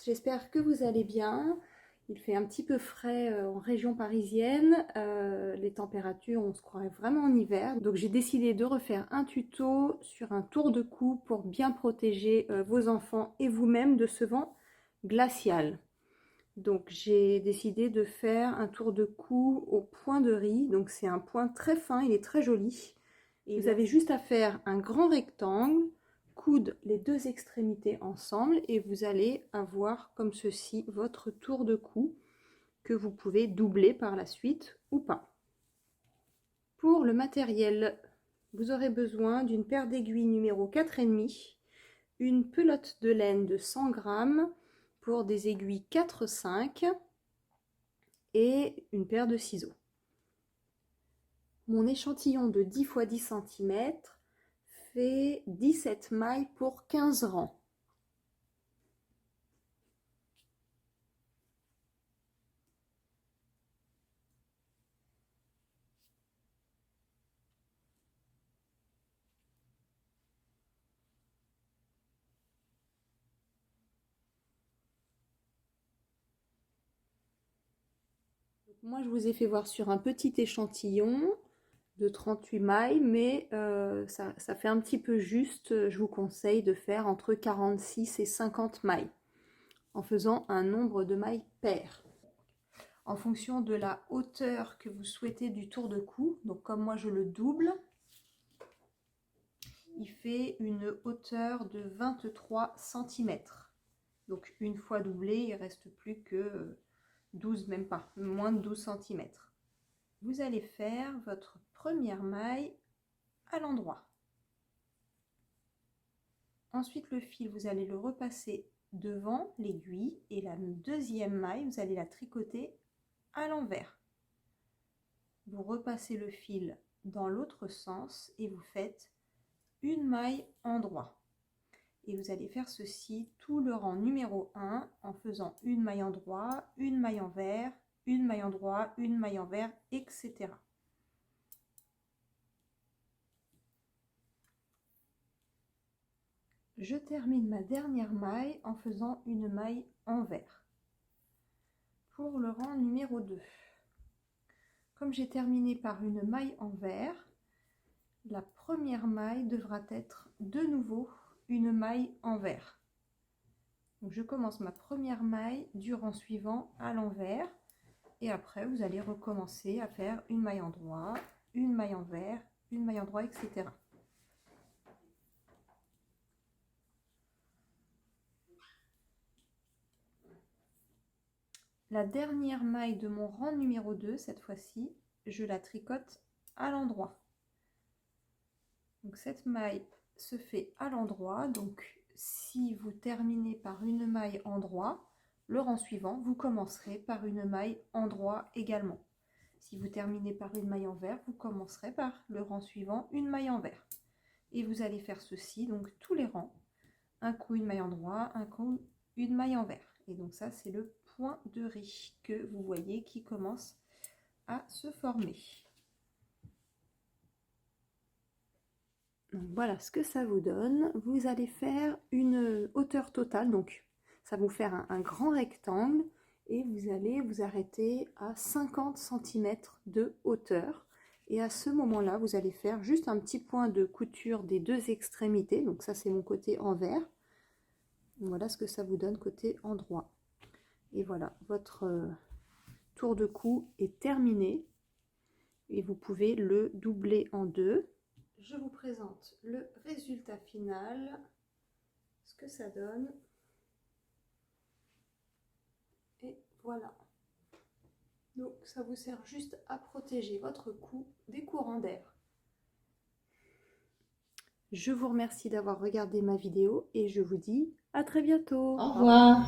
j'espère que vous allez bien. Il fait un petit peu frais en région parisienne. Les températures, on se croirait vraiment en hiver. Donc j'ai décidé de refaire un tuto sur un tour de cou pour bien protéger vos enfants et vous-même de ce vent glacial. Donc j'ai décidé de faire un tour de cou au point de riz. Donc c'est un point très fin, il est très joli. Et vous avez juste à faire un grand rectangle, coudre les deux extrémités ensemble et vous allez avoir comme ceci votre tour de cou que vous pouvez doubler par la suite ou pas. Pour le matériel, vous aurez besoin d'une paire d'aiguilles numéro 4,5, une pelote de laine de 100 g pour des aiguilles 4-5 et une paire de ciseaux. Mon échantillon de 10 x 10 cm fait 17 mailles pour 15 rangs. Moi, je vous ai fait voir sur un petit échantillon de 38 mailles, mais ça fait un petit peu juste. Je vous conseille de faire entre 46 et 50 mailles en faisant un nombre de mailles pair. En fonction de la hauteur que vous souhaitez du tour de cou, donc comme moi je le double, il fait une hauteur de 23 cm. Donc une fois doublé, il ne reste plus que 12, même pas, moins de 12 cm. Vous allez faire votre première maille à l'endroit. Ensuite, le fil, vous allez le repasser devant l'aiguille et la deuxième maille, vous allez la tricoter à l'envers. Vous repassez le fil dans l'autre sens et vous faites une maille en droit. Et vous allez faire ceci tout le rang numéro 1 en faisant une maille en droit, une maille envers, une maille en droit, une maille envers, etc. Je termine ma dernière maille en faisant une maille envers. Pour le rang numéro 2, comme j'ai terminé par une maille envers, la première maille devra être de nouveau une maille envers. Donc je commence ma première maille du rang suivant à l'envers et après vous allez recommencer à faire une maille en droit, une maille envers, une maille en droit, etc. La dernière maille de mon rang numéro 2, cette fois-ci, je la tricote à l'endroit. Donc cette maille se fait à l'endroit, donc si vous terminez par une maille en droit, le rang suivant, vous commencerez par une maille en droit également. Si vous terminez par une maille envers, vous commencerez par le rang suivant, une maille envers. Et vous allez faire ceci, donc tous les rangs, un coup une maille en droit, un coup une maille envers. Et donc ça, c'est le point de riz que vous voyez qui commence à se former. Donc voilà ce que ça vous donne. Vous allez faire une hauteur totale, donc ça va vous faire un grand rectangle et vous allez vous arrêter à 50 cm de hauteur. Et à ce moment-là, vous allez faire juste un petit point de couture des deux extrémités. Donc ça, c'est mon côté envers. Voilà ce que ça vous donne côté endroit. Et voilà, votre tour de cou est terminé. Et vous pouvez le doubler en deux. Je vous présente le résultat final, ce que ça donne. Et voilà. Donc ça vous sert juste à protéger votre cou des courants d'air. Je vous remercie d'avoir regardé ma vidéo et je vous dis à très bientôt. Au revoir.